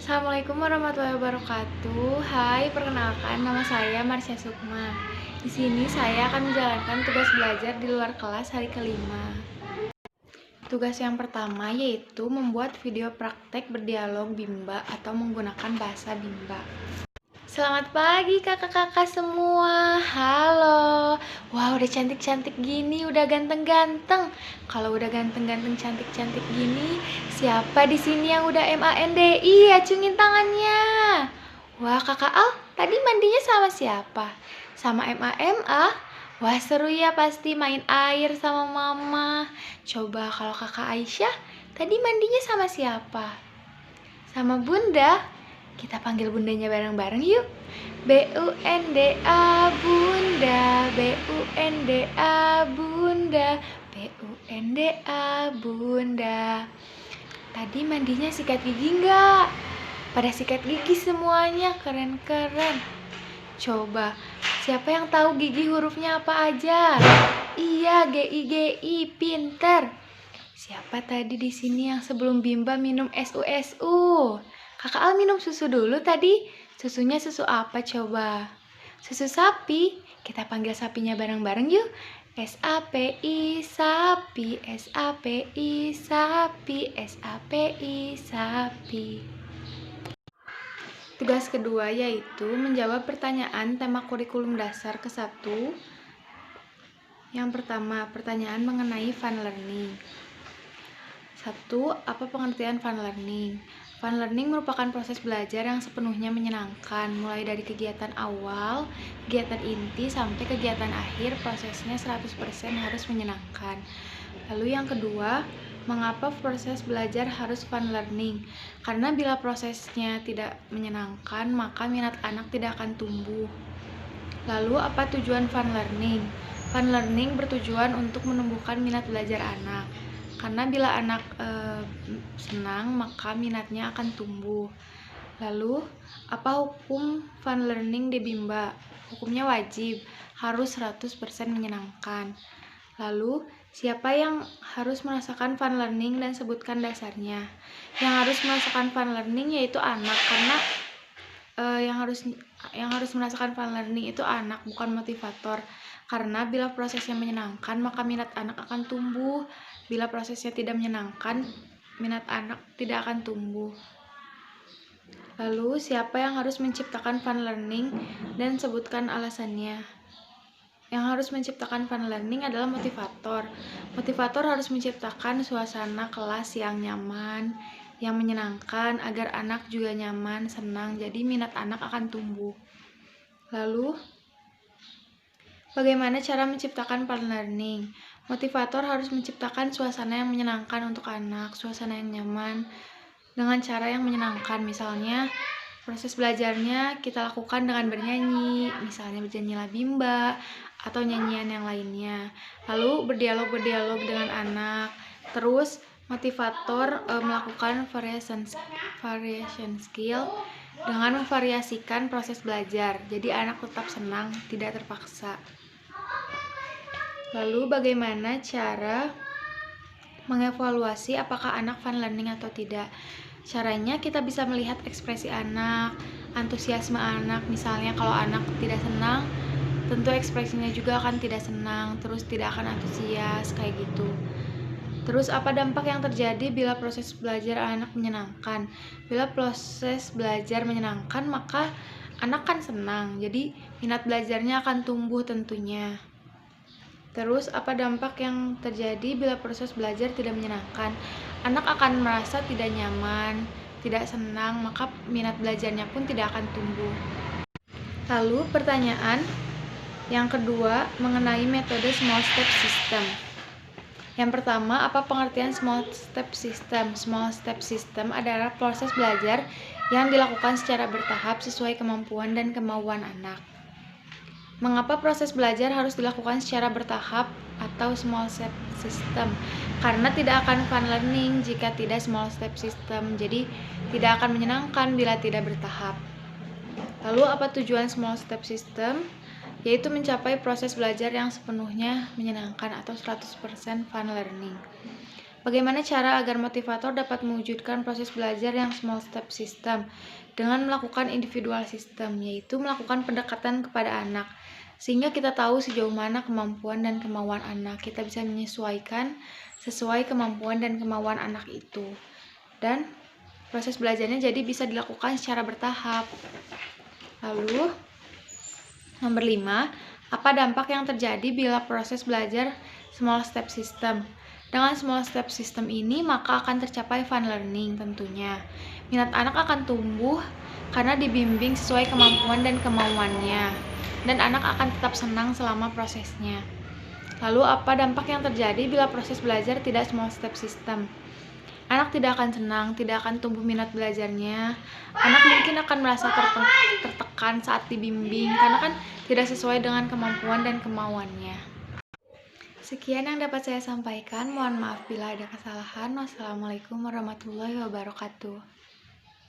Assalamualaikum warahmatullahi wabarakatuh. Hai, perkenalkan nama saya Marsha Sukma. Di sini saya akan menjalankan tugas belajar di luar kelas hari kelima. Tugas yang pertama yaitu membuat video praktek berdialog Bimba atau menggunakan bahasa Bimba. Selamat pagi kakak-kakak semua. Halo. Wah, udah cantik-cantik gini, udah ganteng-ganteng. Kalau udah ganteng-ganteng cantik-cantik gini, siapa di sini yang udah MANDI? Acungin tangannya. Wah, Kakak Al, tadi mandinya sama siapa? Sama MAMA? Wah, seru ya pasti main air sama mama. Coba kalau Kakak Aisyah, tadi mandinya sama siapa? Sama Bunda. Kita panggil bundanya bareng-bareng yuk. BUNDA Bunda, BUNDA Bunda, BUNDA Bunda. Tadi mandinya sikat gigi nggak? Pada sikat gigi semuanya, keren-keren. Coba, siapa yang tahu gigi hurufnya apa aja? Iya, GI, pinter. Siapa tadi di sini yang sebelum Bimba minum SU? Kakak Al minum susu dulu tadi. Susunya susu apa coba? Susu sapi. Kita panggil sapinya bareng-bareng yuk. SAPI sapi, SAPI sapi, SAPI sapi. Tugas kedua yaitu menjawab pertanyaan tema kurikulum dasar ke-1. Yang pertama, pertanyaan mengenai fun learning. 1. Apa pengertian fun learning? Fun learning merupakan proses belajar yang sepenuhnya menyenangkan, mulai dari kegiatan awal, kegiatan inti, sampai kegiatan akhir, prosesnya 100% harus menyenangkan. Lalu yang kedua, mengapa proses belajar harus fun learning? Karena bila prosesnya tidak menyenangkan, maka minat anak tidak akan tumbuh. Lalu apa tujuan fun learning? Fun learning bertujuan untuk menumbuhkan minat belajar anak. Karena bila anak senang, maka minatnya akan tumbuh. Lalu, apa hukum fun learning di Bimba? Hukumnya wajib, harus 100% menyenangkan. Lalu, siapa yang harus merasakan fun learning dan sebutkan dasarnya? Yang harus merasakan fun learning yaitu anak, karena yang harus merasakan fun learning itu anak, bukan motivator. Karena bila prosesnya menyenangkan, maka minat anak akan tumbuh. Bila prosesnya tidak menyenangkan, minat anak tidak akan tumbuh. Lalu, siapa yang harus menciptakan fun learning dan sebutkan alasannya? Yang harus menciptakan fun learning adalah motivator. Motivator harus menciptakan suasana kelas yang nyaman, yang menyenangkan, agar anak juga nyaman, senang, jadi minat anak akan tumbuh. Lalu, bagaimana cara menciptakan fun learning? Motivator harus menciptakan suasana yang menyenangkan untuk anak, suasana yang nyaman, dengan cara yang menyenangkan. Misalnya, proses belajarnya kita lakukan dengan bernyanyi, misalnya bernyanyi Bimba, atau nyanyian yang lainnya. Lalu berdialog dengan anak. Terus motivator melakukan variation skill dengan memvariasikan proses belajar. Jadi anak tetap senang, tidak terpaksa. Lalu bagaimana cara mengevaluasi apakah anak fun learning atau tidak? Caranya kita bisa melihat ekspresi anak, antusiasme anak. Misalnya kalau anak tidak senang, tentu ekspresinya juga akan tidak senang, terus tidak akan antusias, kayak gitu. Terus apa dampak yang terjadi bila proses belajar anak menyenangkan? Bila proses belajar menyenangkan, maka anak kan senang, jadi minat belajarnya akan tumbuh tentunya. Terus apa dampak yang terjadi bila proses belajar tidak menyenangkan? Anak akan merasa tidak nyaman, tidak senang, maka minat belajarnya pun tidak akan tumbuh. Lalu pertanyaan yang kedua mengenai metode small step system. Yang pertama, apa pengertian small step system? Small step system adalah proses belajar yang dilakukan secara bertahap sesuai kemampuan dan kemauan anak. Mengapa proses belajar harus dilakukan secara bertahap atau small step system? Karena tidak akan fun learning jika tidak small step system. Jadi tidak akan menyenangkan bila tidak bertahap. Lalu apa tujuan small step system? Yaitu mencapai proses belajar yang sepenuhnya menyenangkan atau 100% fun learning. Bagaimana cara agar motivator dapat mewujudkan proses belajar yang small step system? Dengan melakukan individual system, yaitu melakukan pendekatan kepada anak. Sehingga kita tahu sejauh mana kemampuan dan kemauan anak. Kita bisa menyesuaikan sesuai kemampuan dan kemauan anak itu. Dan proses belajarnya jadi bisa dilakukan secara bertahap. Lalu, nomor 5, apa dampak yang terjadi bila proses belajar small step system? Dengan small step system ini, maka akan tercapai fun learning tentunya. Minat anak akan tumbuh karena dibimbing sesuai kemampuan dan kemauannya. Dan anak akan tetap senang selama prosesnya. Lalu, apa dampak yang terjadi bila proses belajar tidak small step system? Anak tidak akan senang, tidak akan tumbuh minat belajarnya. Anak mungkin akan merasa tertekan saat dibimbing, karena kan tidak sesuai dengan kemampuan dan kemauannya. Sekian yang dapat saya sampaikan. Mohon maaf bila ada kesalahan. Wassalamualaikum warahmatullahi wabarakatuh.